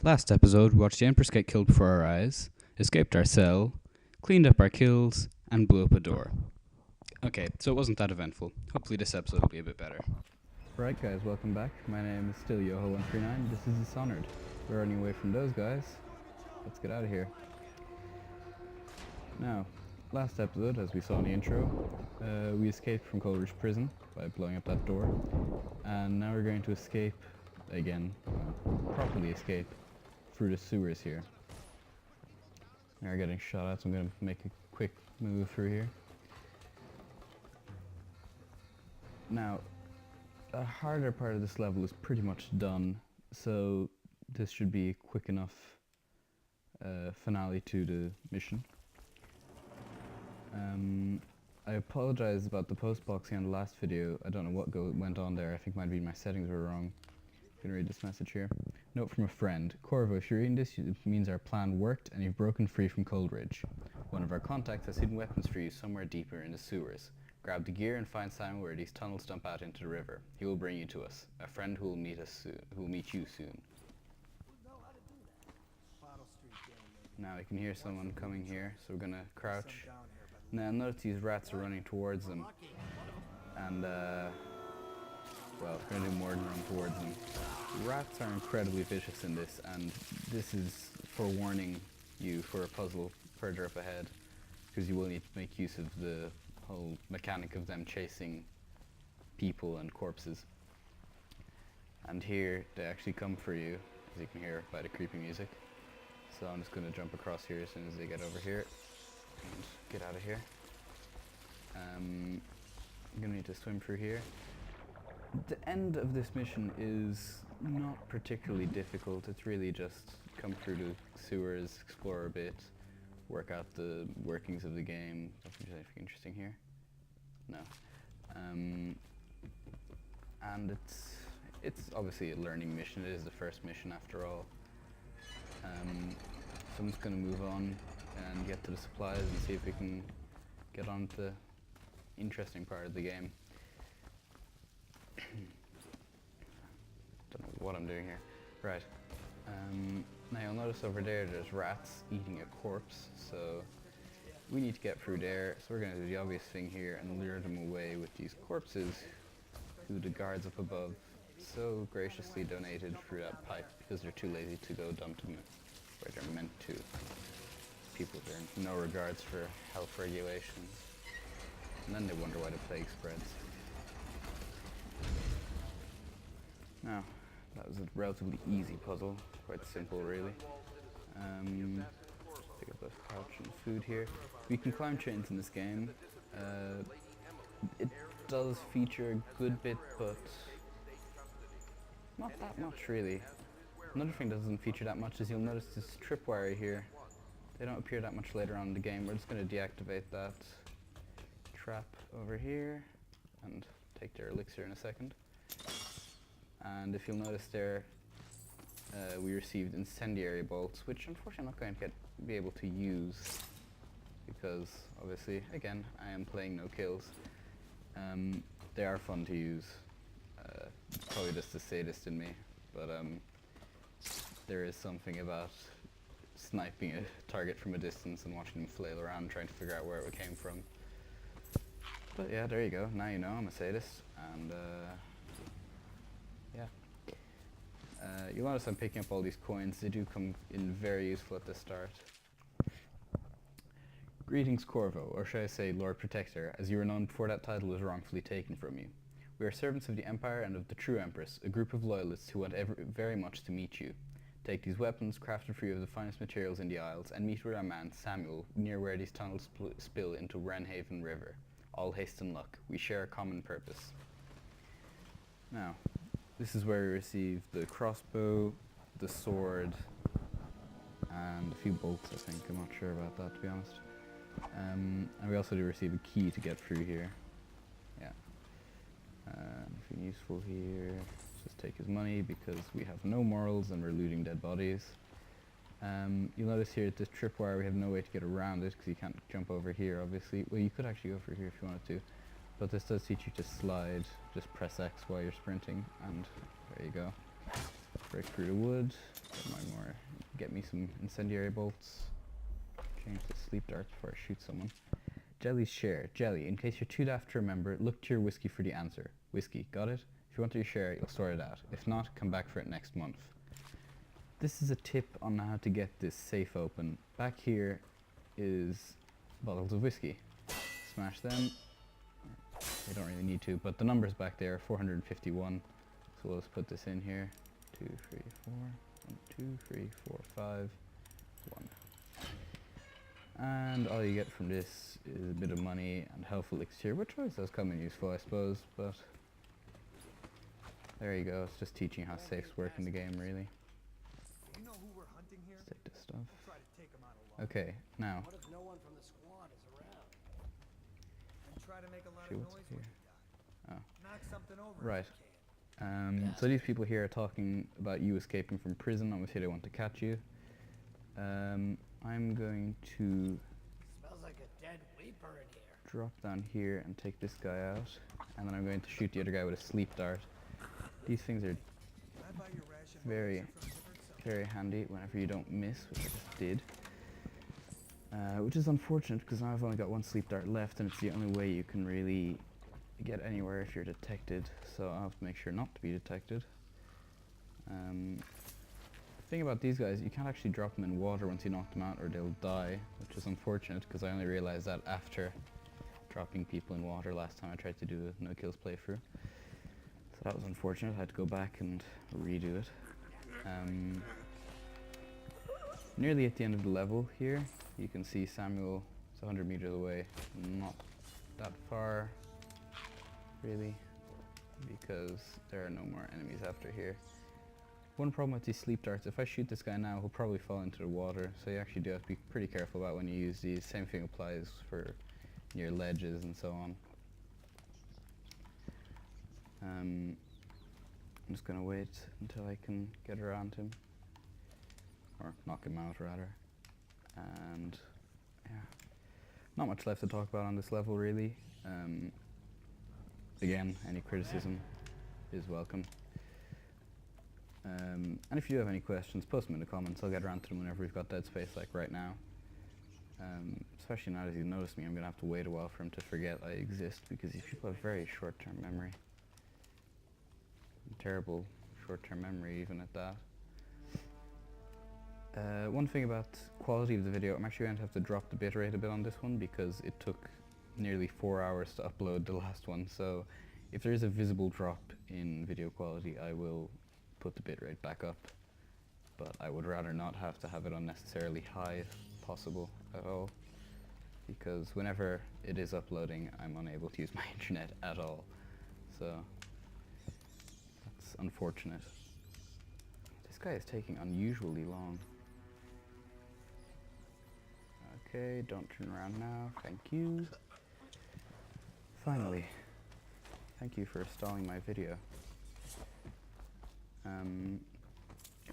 Last episode, we watched the Empress get killed before our eyes, escaped our cell, cleaned up our kills, and blew up a door. Okay, so it wasn't that eventful. Hopefully this episode will be a bit better. Right guys, welcome back. My name is still Yoho139. This is Dishonored. We're running away from those guys. Let's get out of here. Now, last episode, as we saw in the intro, we escaped from Coleridge Prison by blowing up that door. And now we're going to escape again, properly escape, through the sewers here. We are getting shot at, so I'm going to make a quick move through here. Now, a harder part of this level is pretty much done, so this should be a quick enough finale to the mission. I apologize about the post-boxing on the last video. I don't know what went on there. I think maybe my settings were wrong. I'm gonna read this message here. Note from a friend. Corvo, if you're reading this, it means our plan worked and you've broken free from Coleridge. One of our contacts has hidden weapons for you somewhere deeper in the sewers. Grab the gear and find Simon where these tunnels dump out into the river. He will bring you to us. A friend who will meet us soon. Who will meet you soon. Now I can hear someone coming here, so we're gonna crouch. Now notice these rats are running towards them, and well, we're gonna do more than run towards them. Rats are incredibly vicious in this, and this is forewarning you for a puzzle further up ahead, because you will need to make use of the whole mechanic of them chasing people and corpses. And here they actually come for you, as you can hear by the creepy music. So I'm just going to jump across here as soon as they get over here and get out of here. I'm going to need to swim through here. The end of this mission is not particularly difficult. It's really just come through the sewers, explore a bit, work out the workings of the game. Nothing interesting here? No. And it's obviously a learning mission. It is the first mission after all. So I'm just going to move on and get to the supplies and see if we can get on to the interesting part of the game. Don't know what I'm doing here. Right. Now you'll notice over there's rats eating a corpse, so we need to get through there. So we're going to do the obvious thing here and lure them away with these corpses who the guards up above so graciously donated through that pipe because they're too lazy to go dump them where they're meant to. People with no regards for health regulations. And then they wonder why the plague spreads. Now, that was a relatively easy puzzle, quite simple really. Pick up a pouch and food here. We can climb chains in this game. It does feature a good bit, but not that much really. Another thing that doesn't feature that much is you'll notice this tripwire here. They don't appear that much later on in the game. We're just going to deactivate that trap over here and take their elixir in a second. And if you'll notice there, we received incendiary bolts, which unfortunately I'm not going to be able to use because obviously, again, I am playing no kills. They are fun to use. Probably just the sadist in me, but there is something about sniping a target from a distance and watching them flail around trying to figure out where it came from. But yeah, there you go. Now you know I'm a sadist, and yeah. You'll notice I'm picking up all these coins. They do come in very useful at the start. Greetings, Corvo, or should I say Lord Protector, as you were known before that title was wrongfully taken from you. We are servants of the Empire and of the true Empress, a group of loyalists who want very much to meet you. Take these weapons, crafted for you of the finest materials in the Isles, and meet with our man, Samuel, near where these tunnels spill into Wrenhaven River. All haste and luck. We share a common purpose. Now, this is where we receive the crossbow, the sword, and a few bolts, I think. I'm not sure about that, to be honest. And we also do receive a key to get through here. Yeah. Nothing useful here. Let's just take his money because we have no morals and we're looting dead bodies. You'll notice here at this tripwire we have no way to get around it because you can't jump over here obviously. Well, you could actually go through here if you wanted to, but this does teach you to slide. Just press X while you're sprinting and there you go. Break through the wood, get my more get me some incendiary bolts. Change to sleep darts before I shoot someone. Jelly's share. Jelly, in case you're too daft to remember, look to your whiskey for the answer. Whiskey, got it? If you want your share, you'll sort it out. If not, come back for it next month. This is a tip on how to get this safe open. Back here is bottles of whiskey. Smash them. You don't really need to, but the numbers back there are 451. So we'll just put this in here. 2, 3, 4. 1, 2, 3, 4, 5. 1. And all you get from this is a bit of money and health elixir, which always does come in useful, I suppose, but there you go. It's just teaching how safes work in the game, really. Let's take this stuff. Okay, now. What if no one from the squad is around? And try to make a lot See of what's noise here. when you die. Oh, Knock something over right. if you can. So these people here are talking about you escaping from prison. Obviously, they want to catch you. I'm going to Smells like a dead weeper in here. drop down here and take this guy out, and then I'm going to shoot the other guy with a sleep dart. These things are Can I buy your ration very, from the liver cell? very handy whenever you don't miss, which I just did. Which is unfortunate because now I've only got one sleep dart left, and it's the only way you can really get anywhere if you're detected. So I'll have to make sure not to be detected. The thing about these guys, you can't actually drop them in water once you knock them out or they'll die, which is unfortunate because I only realized that after dropping people in water last time I tried to do a no kills playthrough. So that was unfortunate. I had to go back and redo it. Nearly at the end of the level here, you can see Samuel is 100 meters away. Not that far, really, because there are no more enemies after here. One problem with these sleep darts, if I shoot this guy now, he'll probably fall into the water, so you actually do have to be pretty careful about when you use these. Same thing applies for near ledges and so on. I'm just going to wait until I can get around him, or knock him out rather, and yeah, not much left to talk about on this level really. Again, any criticism is welcome. And if you do have any questions, post them in the comments. I'll get around to them whenever we've got dead space like right now. Especially now that he's noticed me, I'm going to have to wait a while for him to forget I exist, because these people have very short-term memory. Terrible short-term memory even at that. One thing about quality of the video, I'm actually going to have to drop the bitrate a bit on this one because it took nearly 4 hours to upload the last one, so if there is a visible drop in video quality I will put the bitrate back up, but I would rather not have to have it unnecessarily high if possible at all, because whenever it is uploading I'm unable to use my internet at all, so that's unfortunate. This guy is taking unusually long. Okay, don't turn around now, thank you. Finally, thank you for stalling my video.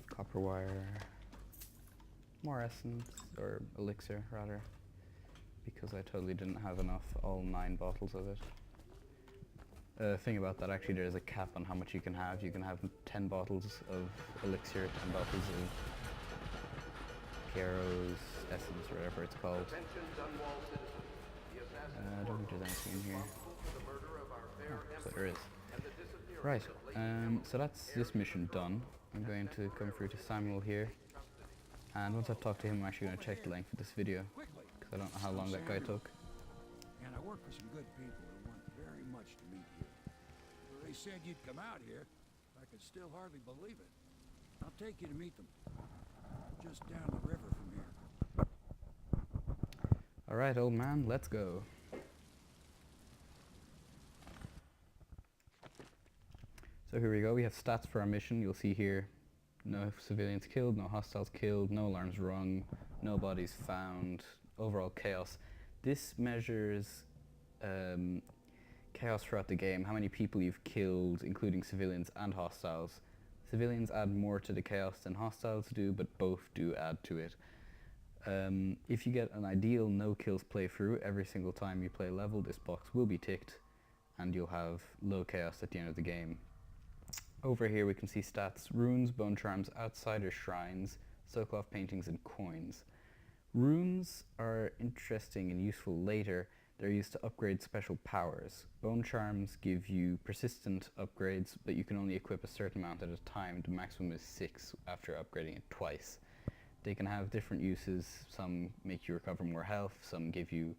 Copper wire, more essence, or elixir rather, because I totally didn't have enough, all 9 bottles of it. Thing about that, actually there's a cap on how much you can have. You can have 10 bottles of elixir, 10 bottles of Caro's essence, or whatever it's called. I don't think there's anything in here. Oh, so there is. Right, so that's this mission done. I'm going to come through to Samuel here, and once I've talked to him I'm actually going to check the length of this video, because I don't know how long that guy took. And I work for some good people who want very much to meet you. They said you'd come out here. I could still hardly believe it. I'll take you to meet them. Just down the river from here. Alright, old man, let's go. So here we go, we have stats for our mission. You'll see here, no civilians killed, no hostiles killed, no alarms rung, no bodies found, overall chaos. This measures chaos throughout the game, how many people you've killed, including civilians and hostiles. Civilians add more to the chaos than hostiles do, but both do add to it. If you get an ideal no kills playthrough every single time you play a level, this box will be ticked and you'll have low chaos at the end of the game. Over here we can see stats: runes, bone charms, outsider shrines, Sokolov paintings, and coins. Runes are interesting and useful later. They're used to upgrade special powers. Bone charms give you persistent upgrades, but you can only equip a certain amount at a time. The maximum is 6 after upgrading it twice. They can have different uses. Some make you recover more health, some give you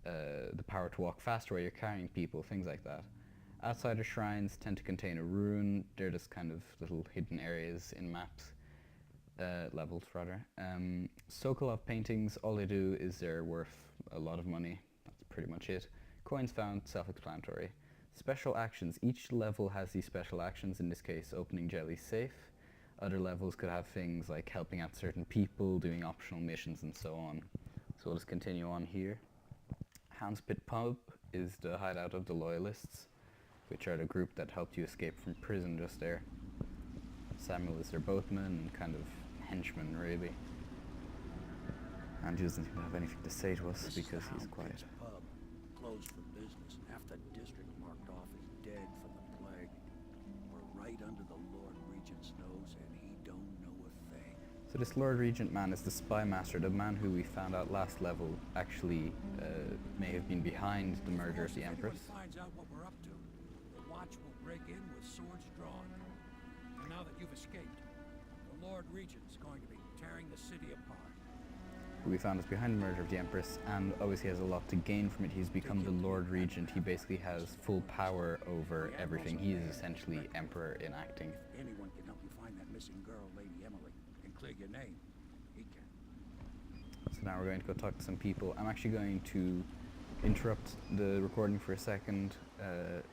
the power to walk faster while you're carrying people, things like that. Outsider shrines tend to contain a rune. They're just kind of little hidden areas in maps. Levels rather. Sokolov paintings, all they do is they're worth a lot of money. That's pretty much it. Coins found, self-explanatory. Special actions. Each level has these special actions, in this case opening Jelly's safe. Other levels could have things like helping out certain people, doing optional missions and so on. So we'll just continue on here. Hound's Pit Pub is the hideout of the Loyalists, which are the group that helped you escape from prison just there. Samuel is their boatman and kind of henchman, really. And he doesn't seem to have anything to say to us because he's quiet. Pub, closed for business. Half the district marked off as dead from the plague. We're right under the Lord Regent's nose, and he don't know a thing. So this Lord Regent man is the spy master, the man who we found out last level actually may have been behind the murder of the Empress. If anyone finds out what we're up to, the Watch will break in with swords drawn. And now that you've escaped, the Lord Regent's going to be tearing the city apart. Who we found is behind the murder of the Empress, and obviously has a lot to gain from it. He's become the Lord Regent. He basically has full power over everything. He is essentially Emperor in acting. If anyone can help you find that missing girl, Lady Emily, and clear your name, he can. So now we're going to go talk to some people. I'm actually going to interrupt the recording for a second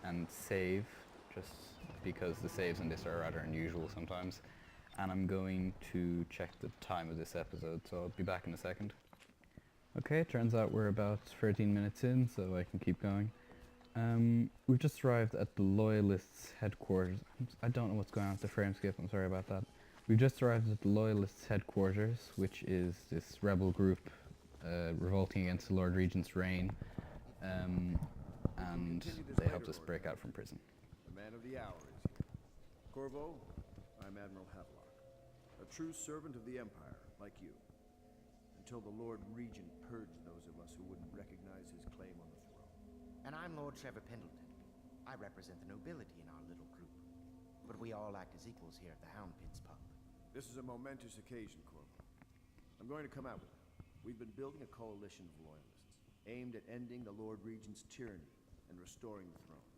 and save, just because the saves in this are rather unusual sometimes. And I'm going to check the time of this episode, so I'll be back in a second. Okay, turns out we're about 13 minutes in, so I can keep going. We've just arrived at the Loyalists' headquarters. I don't know what's going on with the frame skip, I'm sorry about that. We've just arrived at the Loyalists' headquarters, which is this rebel group revolting against the Lord Regent's reign, and they helped us break out from prison. The man of the hour is here. Corvo, I'm Admiral Havelock, a true servant of the Empire, like you, until the Lord Regent purged those of us who wouldn't recognize his claim on the throne. And I'm Lord Trevor Pendleton. I represent the nobility in our little group, but we all act as equals here at the Hound Pits pub. This is a momentous occasion, Corvo. I'm going to come out with it. We've been building a coalition of loyalists, aimed at ending the Lord Regent's tyranny and restoring the throne.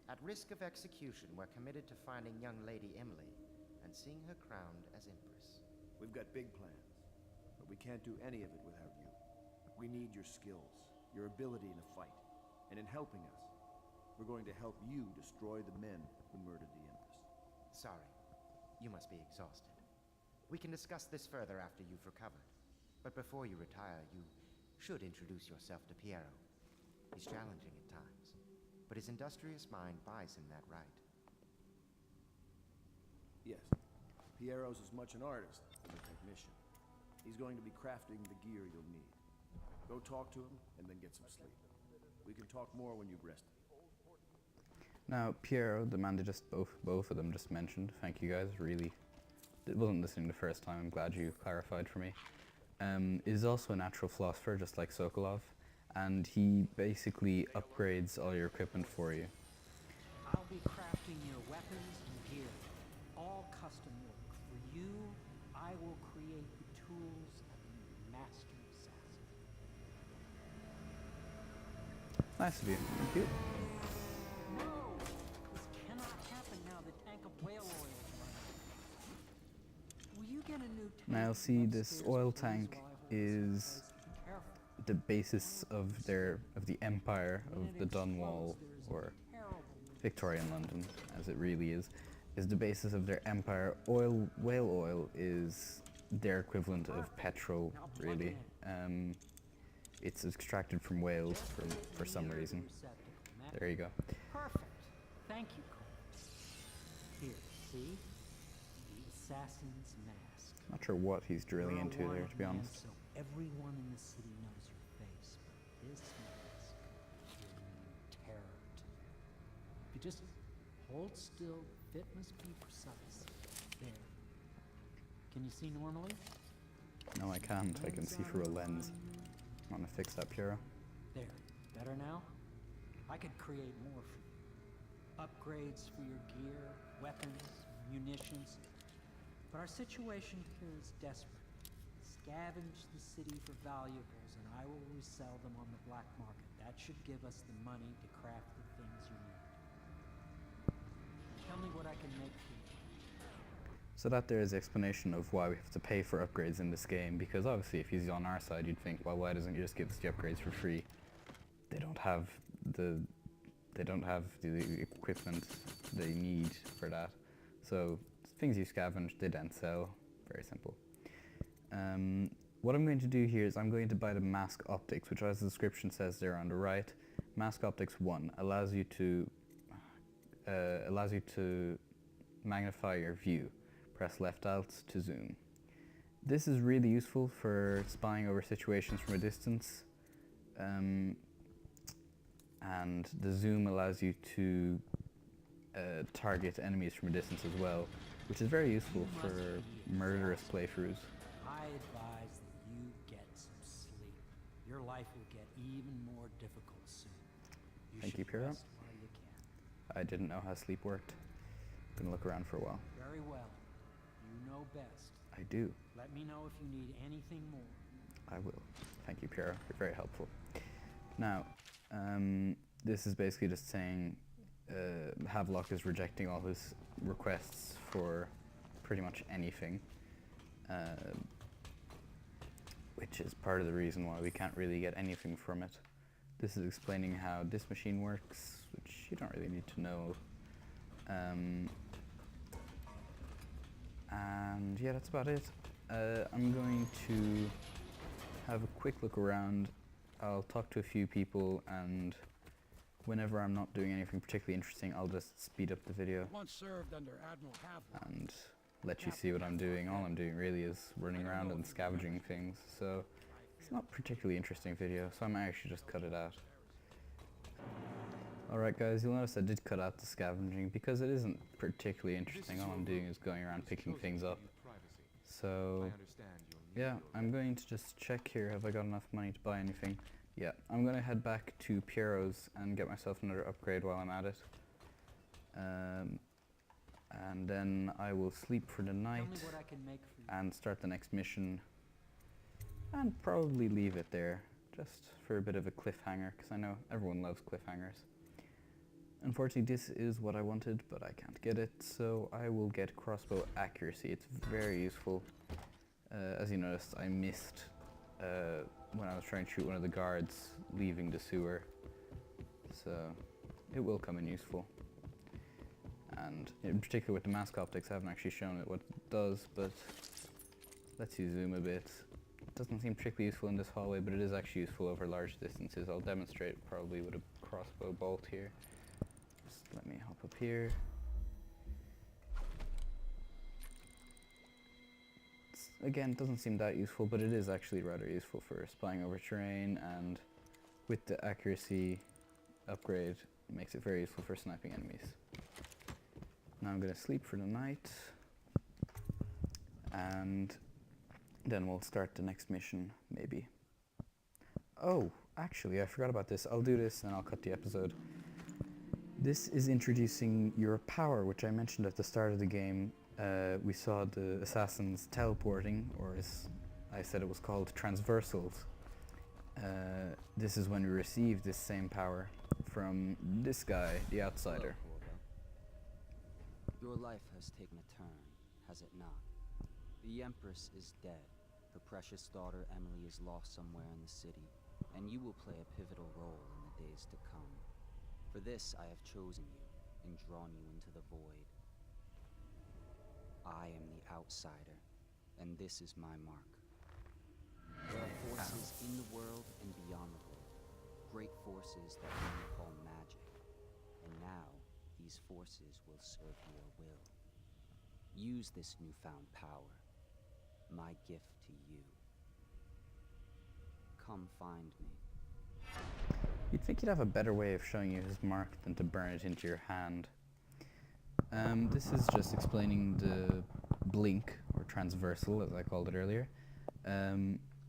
At risk of execution, we're committed to finding young Lady Emily and seeing her crowned as Empress. We've got big plans, but we can't do any of it without you. We need your skills, your ability in a fight, and in helping us, we're going to help you destroy the men who murdered the Empress. Sorry, you must be exhausted. We can discuss this further after you've recovered. But before you retire, you should introduce yourself to Piero. He's challenging at times, but his industrious mind buys him that right. Yes, Piero's as much an artist as a technician. He's going to be crafting the gear you'll need. Go talk to him, and then get some sleep. We can talk more when you've rested. Now, Piero, the man they just both of them just mentioned, thank you guys, really. I wasn't listening the first time, I'm glad you clarified for me. Is also a natural philosopher, just like Sokolov, and he basically upgrades all your equipment for you. I'll be crafting your weapons and gear, all custom work. For you, I will create the tools of a master assassin. Nice of you, thank you. No! This cannot happen now the tank of whale oil is running. Will you get a new tank? Now see, this upstairs, oil please, tank while I hold is this? Careful. the basis of the empire of the Dunwall, or Victorian London, as it really is the basis of their empire. Whale oil is their equivalent of petrol, really. It's extracted from whales for some reason. There you go. Perfect. Thank you, Cole. Here, see? The assassin's mask. Not sure what he's drilling You're a into there, wanted to be man, honest. So everyone in the city knows your face, but this mask will mean terror to you. If you just hold still, fit must be precise. There. Can you see normally? No, I can't. I can see through a lens. Want to fix that, Piero? There. Better now? I could create more for you. Upgrades for your gear, weapons, munitions. But our situation here is desperate. Scavenge the city for valuables and I will resell them on the black market. That should give us the money to craft the things you need. Tell me what I can make for you. So that there is the explanation of why we have to pay for upgrades in this game, because obviously if he's on our side you'd think, well, why doesn't he just give us the upgrades for free? They don't have the equipment they need for that. So things you scavenge, they then sell. Very simple. What I'm going to do here is I'm going to buy the Mask Optics, which as the description says there on the right. Mask Optics 1 allows you to magnify your view. Press left alt to zoom. This is really useful for spying over situations from a distance. And the zoom allows you to target enemies from a distance as well, which is very useful for murderous playthroughs. I advise that you get some sleep. Your life will get even more difficult soon. Thank you, should Piero. rest while you can. I didn't know how sleep worked. Gonna look around for a while. Very well. You know best. I do. Let me know if you need anything more. I will. Thank you, Piero. You're very helpful. Now, this is basically just saying Havelock is rejecting all his requests for pretty much anything, which is part of the reason why we can't really get anything from it. This is explaining how this machine works, which you don't really need to know. And yeah, that's about it. I'm going to have a quick look around. I'll talk to a few people, and whenever I'm not doing anything particularly interesting, I'll just speed up the video Once served under Admiral Havelock. and let you see what I'm doing. All I'm doing really is running around and scavenging things, so it's not a particularly interesting video, so I might actually just cut it out. Alright guys, you'll notice I did cut out the scavenging because it isn't particularly interesting. All I'm doing is going around picking things up. So yeah, I'm going to just check here, have I got enough money to buy anything? Yeah, I'm going to head back to Piero's and get myself another upgrade while I'm at it. And then I will sleep for the night Tell me what I can make for you. and start the next mission. And probably leave it there, just for a bit of a cliffhanger, because I know everyone loves cliffhangers. Unfortunately, this is what I wanted, but I can't get it, so I will get crossbow accuracy. It's very useful. As you noticed, I missed when I was trying to shoot one of the guards leaving the sewer, so it will come in useful. And in particular with the mask optics, I haven't actually shown it what it does, but lets you zoom a bit. It doesn't seem particularly useful in this hallway, but it is actually useful over large distances. I'll demonstrate probably with a crossbow bolt here. Just let me hop up here. Again, it doesn't seem that useful, but it is actually rather useful for spying over terrain, and with the accuracy upgrade, it makes it very useful for sniping enemies. Now I'm going to sleep for the night, and then we'll start the next mission, maybe. Oh, actually, I forgot about this. I'll do this and I'll cut the episode. This is introducing your power, which I mentioned at the start of the game. We saw the assassins teleporting, or as I said it was called, transversals. This is when we receive this same power from this guy, the outsider. Your life has taken a turn, has it not? The Empress is dead. Her precious daughter Emily is lost somewhere in the city, and you will play a pivotal role in the days to come. For this I have chosen you and drawn you into the void. I am the outsider, and this is my mark. There are forces in the world and beyond the world, great forces that many call magic, and now these forces will serve your will. Use this newfound power, my gift to you. Come find me. You'd think you'd have a better way of showing you his mark than to burn it into your hand. This is just explaining blink, or transversal as I called it earlier.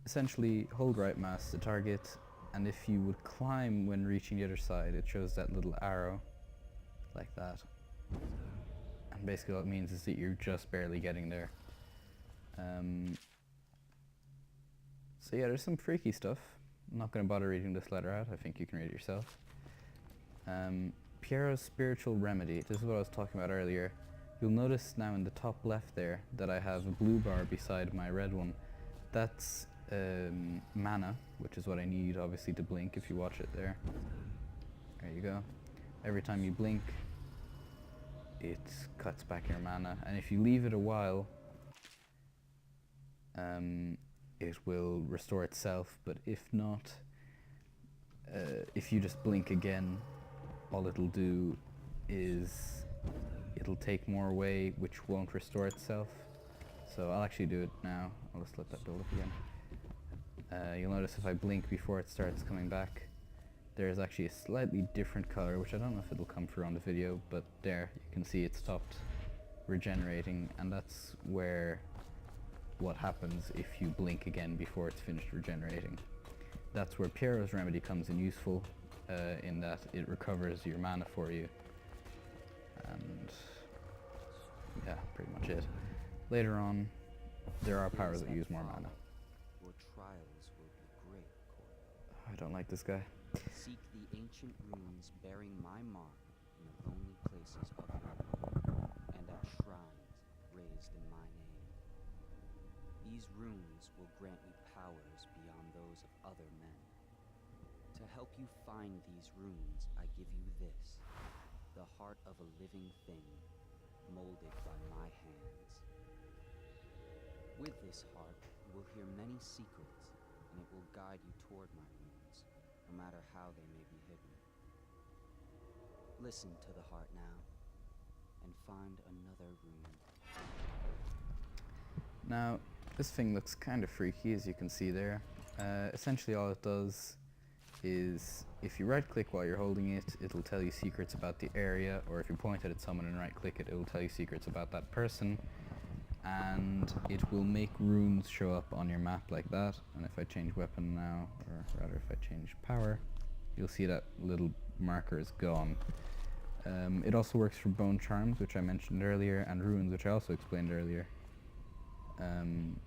Essentially, hold right mouse to target, and if you would climb when reaching the other side, it shows that little arrow, like that. And basically what it means is that you're just barely getting there. So yeah, there's some freaky stuff. I'm not going to bother reading this letter out, I think you can read it yourself. Piero's spiritual remedy, this is what I was talking about earlier. You'll notice now in the top left there that I have a blue bar beside my red one. That's mana, which is what I need obviously to blink if you watch it there. There you go. Every time you blink, it cuts back your mana, and if you leave it a while, it will restore itself, but if not, if you just blink again, all it'll do is it'll take more away, which won't restore itself. So I'll actually do it now. I'll just let that build up again. You'll notice if I blink before it starts coming back, there's actually a slightly different color, which I don't know if it'll come through on the video, but there, you can see it stopped regenerating, and that's where what happens if you blink again before it's finished regenerating. That's where Piero's remedy comes in useful, in that it recovers your mana for you. And yeah, pretty much it. Later on, there are powers that use more mana. Your trials will be great, Corvo. I don't like this guy. Seek the ancient runes bearing my mark in the lonely places of your world, and at shrines raised in my name. These runes will grant you powers beyond those of other men. To help you find these runes, I give you this, the heart of a living thing, molded by my hands. With this heart, you will hear many secrets, and it will guide you toward my runes, no matter how they may be hidden. Listen to the heart now, and find another rune. Now, this thing looks kind of freaky, as you can see there. Essentially all it does is, if you right click while you're holding it, it'll tell you secrets about the area, or if you point it at someone and right click it, it'll tell you secrets about that person. And it will make runes show up on your map like that. And if I change weapon now, or rather if I change power, you'll see that little marker is gone. It also works for bone charms, which I mentioned earlier, and runes, which I also explained earlier. And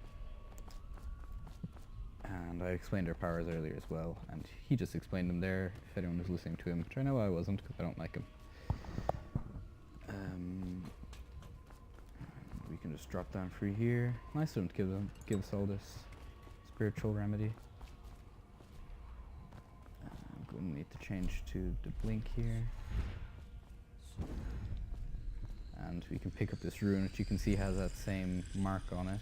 I explained their powers earlier as well, and he just explained them there, if anyone was listening to him, which I know I wasn't, because I don't like him. We can just drop down through here. Nice of them to give us all this spiritual remedy. I'm going to need to change to the blink here. And we can pick up this rune, which you can see has that same mark on it,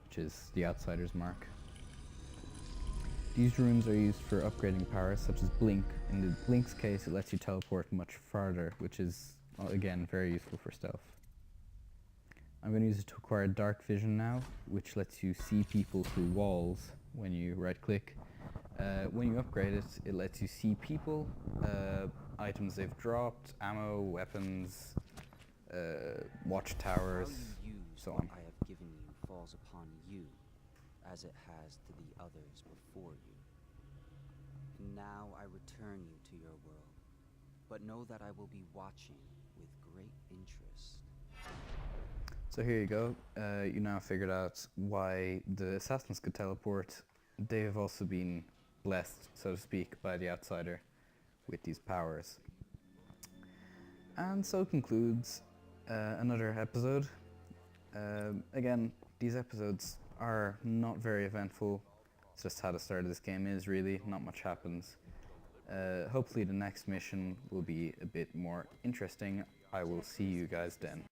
which is the outsider's mark. These runes are used for upgrading powers such as blink. In the blink's case, it lets you teleport much farther, which is again very useful for stealth. I'm going to use it to acquire dark vision now, which lets you see people through walls when you right click. When you upgrade it, it lets you see people, items they've dropped, ammo, weapons, watchtowers, How you use so what on. I have given you falls upon you, as it has to the others before you. And now I return you to your world, but know that I will be watching with great interest. So here you go. You now figured out why the assassins could teleport. They have also been blessed, so to speak, by the outsider with these powers. And so concludes another episode. Again, these episodes are not very eventful. It's just how the start of this game is, really. Not much happens. Hopefully the next mission will be a bit more interesting. I will see you guys then.